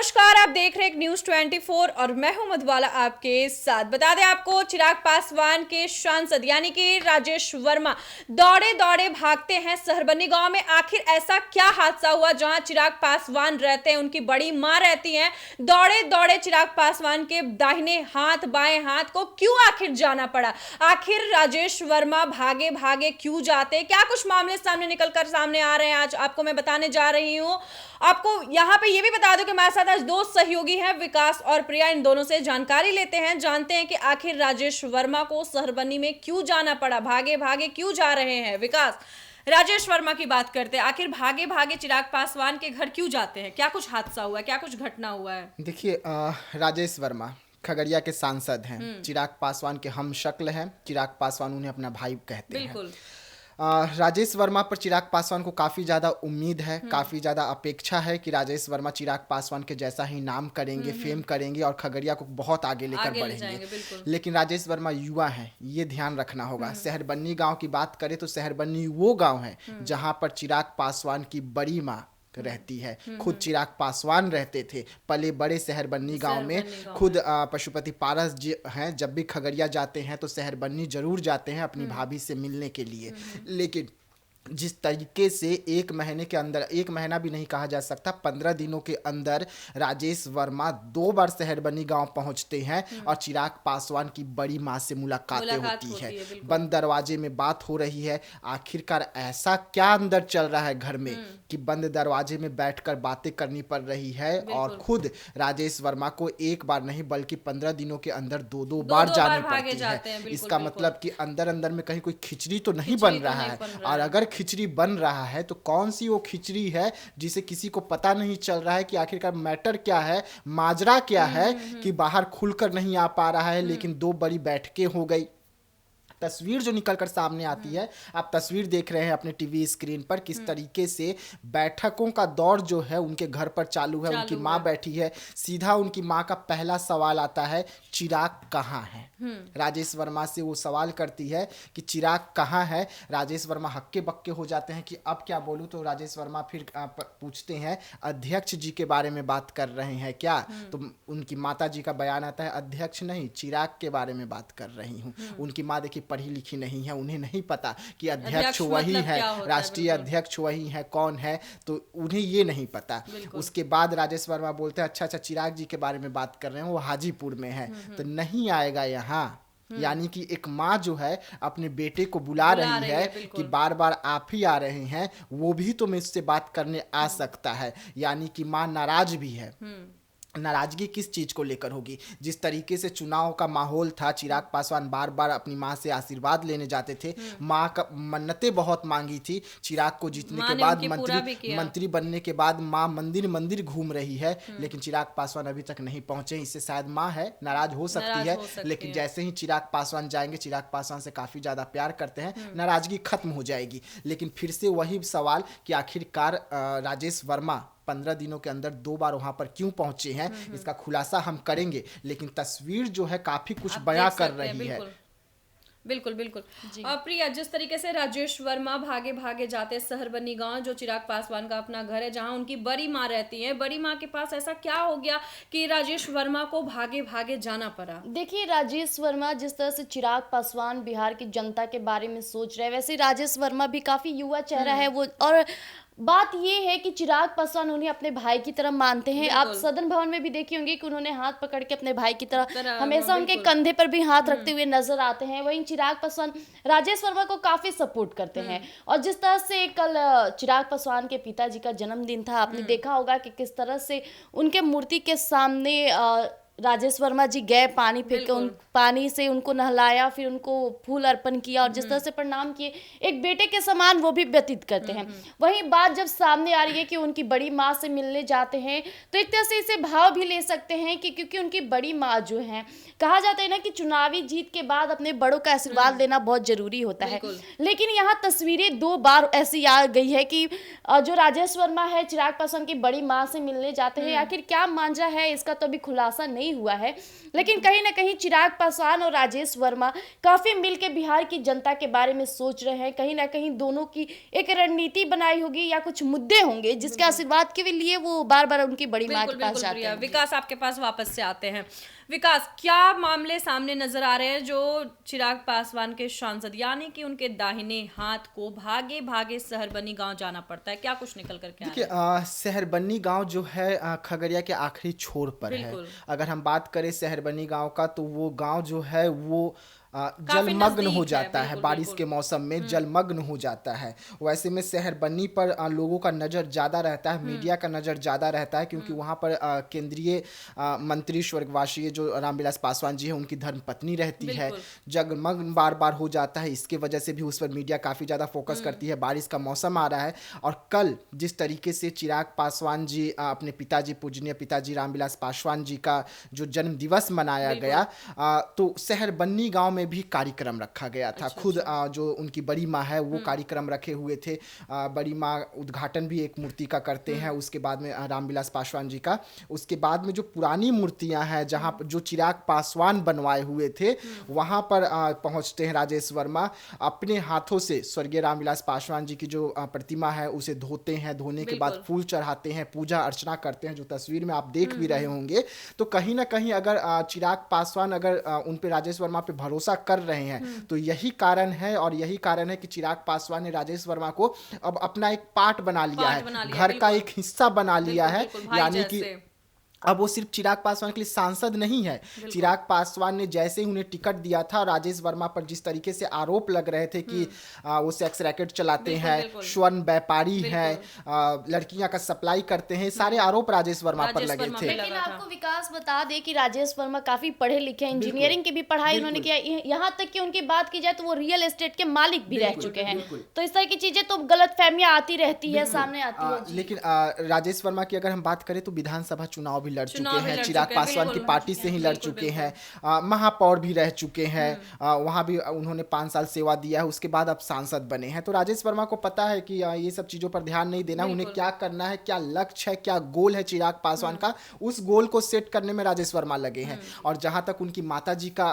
नमस्कार, आप देख रहे हैं न्यूज 24 और मैं हूं मधुबाला आपके साथ। बता दें आपको, चिराग पासवान के सांसद यानी कि राजेश वर्मा दौड़े दौड़े भागते हैं सहरबनी गांव में। आखिर ऐसा क्या हादसा हुआ जहां चिराग पासवान रहते हैं, उनकी बड़ी मां रहती हैं। दौड़े दौड़े चिराग पासवान के दाहिने हाथ बाएं हाथ को क्यों आखिर जाना पड़ा? आखिर राजेश वर्मा भागे भागे क्यों जाते? क्या कुछ मामले सामने निकलकर सामने आ रहे हैं, आज आपको मैं बताने जा रही हूं। आपको यहाँ पे ये भी बता दूं कि हमारे साथ आज दो सहयोगी हैं, विकास और प्रिया। इन दोनों से जानकारी लेते हैं, जानते हैं कि आखिर राजेश वर्मा को सहरबनी में क्यों जाना पड़ा, भागे भागे क्यों जा रहे हैं। विकास, राजेश वर्मा की बात करते हैं, आखिर भागे भागे चिराग पासवान के घर क्यों जाते हैं? क्या कुछ हादसा हुआ है, क्या कुछ घटना हुआ है? देखिए, राजेश वर्मा खगड़िया के सांसद हैं, चिराग पासवान के हम शक्ल हैं। चिराग पासवान उन्हें अपना भाई कहते हैं। बिल्कुल। राजेश वर्मा पर चिराग पासवान को काफ़ी ज़्यादा उम्मीद है, काफ़ी ज़्यादा अपेक्षा है कि राजेश वर्मा चिराग पासवान के जैसा ही नाम करेंगे, फेम करेंगे और खगड़िया को बहुत आगे लेकर बढ़ेंगे। लेकिन राजेश वर्मा युवा हैं, ये ध्यान रखना होगा। सहरबन्नी गांव की बात करें तो सहरबन्नी वो गांव है जहां पर चिराग पासवान की बड़ी माँ रहती है। खुद चिराग पासवान रहते थे, पले बड़े सहरबन्नी गांव में। खुद पशुपति पारस जी हैं, जब भी खगड़िया जाते हैं तो सहरबन्नी जरूर जाते हैं अपनी भाभी से मिलने के लिए। लेकिन जिस तरीके से एक महीने के अंदर, एक महीना भी नहीं कहा जा सकता, 15 दिनों के अंदर राजेश वर्मा 2 बार सहरबनी गांव पहुंचते हैं और चिराग पासवान की बड़ी मां से मुलाकातें होती है। बंद दरवाजे में बात हो रही है। आखिरकार ऐसा क्या अंदर चल रहा है घर में कि बंद दरवाजे में बैठकर बातें करनी पड़ रही है। और खुद राजेश वर्मा को एक बार नहीं बल्कि 15 दिनों के अंदर 2-2 बार जानी पड़ती है। इसका मतलब कि अंदर अंदर में कहीं कोई खिचड़ी तो नहीं बन रहा है। और अगर खिचड़ी बन रहा है तो कौन सी वो खिचड़ी है जिसे किसी को पता नहीं चल रहा है कि आखिरकार मैटर क्या है, माजरा क्या है कि बाहर खुलकर नहीं आ पा रहा है। लेकिन 2 बड़ी बैठकें हो गई। तस्वीर जो निकलकर सामने आती है, आप तस्वीर देख रहे हैं अपने टीवी स्क्रीन पर, किस तरीके से बैठकों का दौर जो है उनके घर पर चालू है। उनकी माँ बैठी है, सीधा उनकी माँ का पहला सवाल आता है, चिराग कहाँ है? राजेश वर्मा से वो सवाल करती है कि चिराग कहाँ है। राजेश वर्मा हक्के बक्के हो जाते हैं कि अब क्या बोलूं। तो राजेश वर्मा फिर पूछते हैं, अध्यक्ष जी के बारे में बात कर रहे हैं क्या? तो उनकी माता जी का बयान आता है, अध्यक्ष नहीं, चिराग के बारे में बात कर रही हूँ। उनकी माँ देखिए पढ़ी लिखी नहीं है, उन्हें नहीं पता कि अध्यक्ष वही है, राष्ट्रीय अध्यक्ष वही है, कौन है, तो उन्हें ये नहीं पता। उसके बाद राजेश वर्मा बोलते हैं, अच्छा चिराग जी के बारे में बात कर रहे हैं, वो हाजीपुर में है तो नहीं आएगा यहाँ। यानी कि एक माँ जो है अपने बेटे को बुला रही है कि बार बार आप ही आ रहे हैं, वो भी तो मुझसे बात करने आ सकता है। यानी कि माँ नाराज भी है। नाराजगी किस चीज को लेकर होगी? जिस तरीके से चुनाव का माहौल था, चिराग पासवान बार बार अपनी मां से आशीर्वाद लेने जाते थे। मां का मन्नतें बहुत मांगी थी। चिराग को जीतने के बाद, मंत्री बनने के बाद मां मंदिर मंदिर घूम रही है, लेकिन चिराग पासवान अभी तक नहीं पहुंचे। इससे शायद मां है, नाराज हो सकती है। लेकिन जैसे ही चिराग पासवान जाएंगे, चिराग पासवान से काफी ज्यादा प्यार करते हैं, नाराजगी खत्म हो जाएगी। लेकिन फिर से वही सवाल कि आखिरकार राजेश वर्मा 15 दिनों के अंदर 2 बार वहां पर क्यों पहुंचे हैं, इसका खुलासा हम करेंगे। लेकिन तस्वीर जो है काफी कुछ बयां कर रही है। बिल्कुल बिल्कुल। प्रिया, जिस तरीके से राजेश वर्मा भागे भागे जाते सहरबनी गांव, जो चिराग पासवान का अपना घर है, जहां उनकी बड़ी माँ रहती है, बड़ी माँ के पास ऐसा क्या हो गया कि राजेश वर्मा को भागे भागे जाना पड़ा? देखिए, राजेश वर्मा जिस तरह से चिराग पासवान बिहार की जनता के बारे में सोच रहे हैं, वैसे राजेश वर्मा भी काफी युवा चेहरा है वो। और बात ये है कि चिराग पासवान उन्हें अपने भाई की तरह मानते हैं। आप सदन भवन में भी देखी होंगे कि उन्होंने हाथ पकड़ के अपने भाई की तरह हमेशा उनके कंधे पर भी हाथ रखते हुए नजर आते हैं। वहीं चिराग पासवान राजेश वर्मा को काफी सपोर्ट करते हैं। और जिस तरह से कल चिराग पासवान के पिताजी का जन्मदिन था, आपने देखा होगा कि किस तरह से उनके मूर्ति के सामने राजेश वर्मा जी गए, पानी फेंक के उन पानी से उनको नहलाया, फिर उनको फूल अर्पण किया और जिस तरह से प्रणाम किए, एक बेटे के समान वो भी व्यतीत करते हैं। वहीं बात जब सामने आ रही है कि उनकी बड़ी माँ से मिलने जाते हैं, तो एक तरह से इसे भाव भी ले सकते हैं कि क्योंकि उनकी बड़ी माँ जो है, कहा जाता है ना कि चुनावी जीत के बाद अपने बड़ों का आशीर्वाद लेना बहुत जरूरी होता है। लेकिन यहाँ तस्वीरें 2 बार ऐसी आ गई है कि जो राजेश वर्मा है चिराग पासवान की बड़ी माँ से मिलने जाते हैं, आखिर क्या मांझा है इसका तो अभी खुलासा नहीं नहीं हुआ है, लेकिन कहीं ना कहीं चिराग पासवान और राजेश वर्मा काफी मिलके बिहार की जनता के बारे में सोच रहे हैं। कहीं ना कहीं दोनों की एक रणनीति बनाई होगी या कुछ मुद्दे होंगे जिसके आशीर्वाद के लिए वो बार बार उनकी बड़ी माँ के पास जाते हैं। विकास, आपके पास वापस से आते हैं। विकास, क्या मामले सामने नजर आ रहे हैं जो चिराग पासवान के सांसद यानी कि उनके दाहिने हाथ को भागे भागे सहरबनी गांव जाना पड़ता है, क्या कुछ निकल करके देखिए, सहरबनी गांव जो है खगड़िया के आखिरी छोर पर है। अगर हम बात करें सहरबनी गांव का, तो वो गांव जो है वो जलमग्न हो जाता है, बारिश के मौसम में जलमग्न हो जाता है। वैसे में सहरबनी पर लोगों का नज़र ज़्यादा रहता है, मीडिया का नज़र ज़्यादा रहता है, क्योंकि वहाँ पर केंद्रीय मंत्री स्वर्गवासी जो रामविलास पासवान जी हैं, उनकी धर्मपत्नी रहती है। जलमग्न बार बार हो जाता है, इसके वजह से भी उस पर मीडिया काफ़ी ज़्यादा फोकस करती है। बारिश का मौसम आ रहा है, और कल जिस तरीके से चिराग पासवान जी अपने पिताजी, पूजनीय पिताजी रामविलास पासवान जी का जो जन्म दिवस मनाया गया, तो सहरबनी गाँव में भी कार्यक्रम रखा गया था। खुद जो उनकी बड़ी माँ है वो कार्यक्रम रखे हुए थे। बड़ी माँ उद्घाटन भी एक मूर्ति का करते हैं, उसके बाद में रामविलास पासवान जी का। उसके बाद में जो पुरानी मूर्तियां हैं, जहां जो चिराग पासवान बनवाए हुए थे, वहां पर पहुंचते हैं राजेश वर्मा। अपने हाथों से स्वर्गीय रामविलास पासवान जी की जो प्रतिमा है उसे धोते हैं, धोने के बाद फूल चढ़ाते हैं, पूजा अर्चना करते हैं, जो तस्वीर में आप देख भी रहे होंगे। तो कहीं ना कहीं अगर चिराग पासवान अगर उन पे, राजेश वर्मा पे भरोसा कर रहे हैं, तो यही कारण है, और यही कारण है कि चिराग पासवान ने राजेश वर्मा को अब अपना एक पार्ट बना लिया है, घर का एक हिस्सा बना लिया है। यानी कि अब वो सिर्फ चिराग पासवान के लिए सांसद नहीं है। चिराग पासवान ने जैसे ही उन्हें टिकट दिया था, राजेश वर्मा पर जिस तरीके से आरोप लग रहे थे कि वो सेक्स रैकेट चलाते हैं, स्वर्ण व्यापारी हैं, लड़कियां का सप्लाई करते हैं, सारे आरोप राजेश वर्मा पर लगे थे। लेकिन आपको विकास बता दे कि राजेश वर्मा काफी पढ़े लिखे, इंजीनियरिंग की भी पढ़ाई उन्होंने किया, यहाँ तक कि उनकी बात की जाए तो वो रियल एस्टेट के मालिक भी रह चुके हैं। तो इस तरह की चीजें तो गलतफहमियां आती रहती है, सामने आती है। लेकिन राजेश वर्मा की अगर हम बात करें तो विधानसभा चुनाव भी लड़ चुके हैं, चिराग पासवान की पार्टी से ही लड़ चुके हैं, महापौर भी रह चुके हैं, वहां भी उन्होंने 5 साल सेवा दिया है, उसके बाद अब सांसद बने हैं। तो राजेश वर्मा को पता है कि ये सब चीजों पर ध्यान नहीं देना, उन्हें क्या करना है, क्या लक्ष्य है, क्या गोल है चिराग पासवान का, उस गोल को सेट करने में राजेश वर्मा लगे हैं। और जहां तक उनकी माताजी का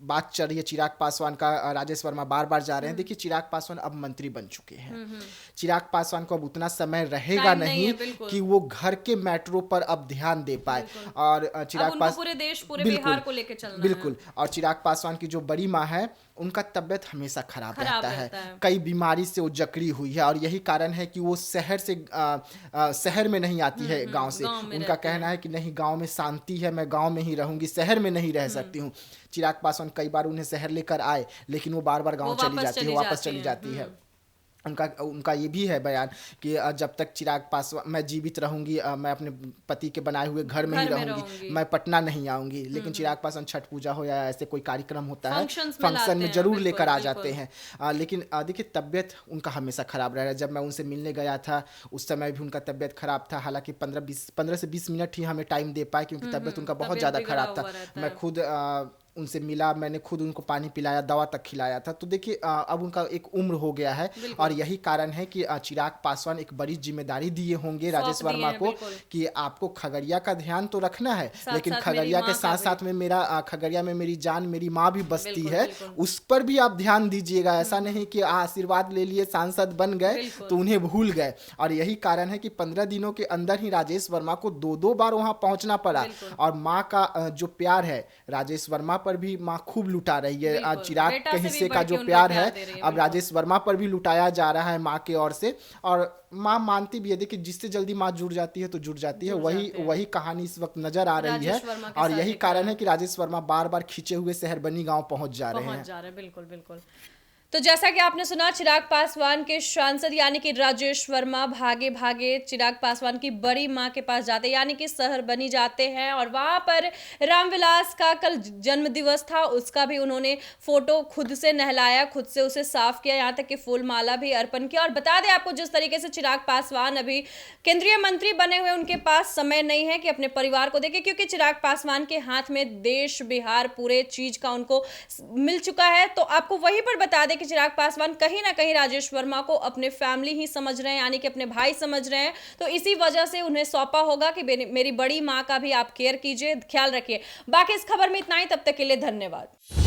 बात चल रही है, चिराग पासवान का, राजेश वर्मा बार बार जा रहे हैं। देखिए, चिराग पासवान अब मंत्री बन चुके हैं। चिराग पासवान को अब उतना समय रहेगा नहीं कि वो घर के मेट्रो पर अब ध्यान दे पाए। और चिराग पासवान पूरे देश, पूरे बिहार को लेकर चलना बिल्कुल। और चिराग पासवान की जो बड़ी माँ है, उनका तबियत हमेशा खराब रहता है, कई बीमारी से वो जकड़ी हुई है, और यही कारण है कि वो शहर में नहीं आती है, गांव से। उनका कहना है कि नहीं, गांव में शांति है, मैं गांव में ही रहूंगी, शहर में नहीं रह सकती हूँ। चिराग पासवान कई बार उन्हें शहर लेकर आए, लेकिन वो बार बार गांव चली जाती है, वापस चली जाती है। उनका ये भी है बयान कि जब तक चिराग पासवान, मैं जीवित रहूंगी, मैं अपने पति के बनाए हुए घर में ही रहूंगी, मैं पटना नहीं आऊंगी। लेकिन चिराग पासवान छठ पूजा हो या ऐसे कोई कार्यक्रम होता है, फंक्शन में जरूर लेकर आ जाते हैं। लेकिन देखिए, तबियत उनका हमेशा खराब रह रहा है। जब मैं उनसे मिलने गया था उस समय भी उनका तबियत खराब था। हालांकि 15 से 20 मिनट ही हमें टाइम दे पाए, क्योंकि तबियत उनका बहुत ज़्यादा खराब था। मैं खुद उनसे मिला, मैंने खुद उनको पानी पिलाया, दवा तक खिलाया था। तो देखिए, अब उनका एक उम्र हो गया है, और यही कारण है कि चिराग पासवान एक बड़ी जिम्मेदारी दिए होंगे राजेश वर्मा को कि आपको खगड़िया का ध्यान तो रखना है, लेकिन खगड़िया के साथ साथ में खगड़िया में मेरी जान, मेरी माँ भी बसती है, उस पर भी आप ध्यान दीजिएगा। ऐसा नहीं कि आशीर्वाद ले लिए, सांसद बन गए तो उन्हें भूल गए। और यही कारण है कि 15 दिनों के अंदर ही राजेश वर्मा को 2 बार वहां पहुंचना पड़ा। और माँ का जो प्यार है राजेश वर्मा पर भी माँ खूब लुटा रही है। चिराग के हिस्से का जो प्यार है अब राजेश वर्मा पर भी लुटाया जा रहा है माँ की ओर से। और माँ मानती भी है, देखिए, जिससे जल्दी माँ जुड़ जाती है तो जुड़ जाती है। वही कहानी इस वक्त नजर आ रही है, और यही कारण है कि राजेश वर्मा बार बार खींचे हुए सहरबनी गांव पहुंच जा रहे हैं। बिल्कुल बिल्कुल। तो जैसा कि आपने सुना, चिराग पासवान के सांसद यानी कि राजेश वर्मा भागे भागे चिराग पासवान की बड़ी मां के पास जाते, यानी कि सहरबनी जाते हैं, और वहां पर रामविलास का कल जन्म दिवस था, उसका भी उन्होंने फोटो खुद से नहलाया, खुद से उसे साफ किया, यहाँ तक कि फूल माला भी अर्पण किया। और बता दें आपको, जिस तरीके से चिराग पासवान अभी केंद्रीय मंत्री बने हुए, उनके पास समय नहीं है कि अपने परिवार को देखे, क्योंकि चिराग पासवान के हाथ में देश, बिहार, पूरे चीज का उनको मिल चुका है। तो आपको वहीं पर बता दें कि चिराग पासवान कहीं ना कहीं राजेश वर्मा को अपने फैमिली ही समझ रहे हैं, यानी कि अपने भाई समझ रहे हैं। तो इसी वजह से उन्हें सौंपा होगा कि मेरी बड़ी माँ का भी आप केयर कीजिए, ख्याल रखिए। बाकी इस खबर में इतना ही, तब तक के लिए धन्यवाद।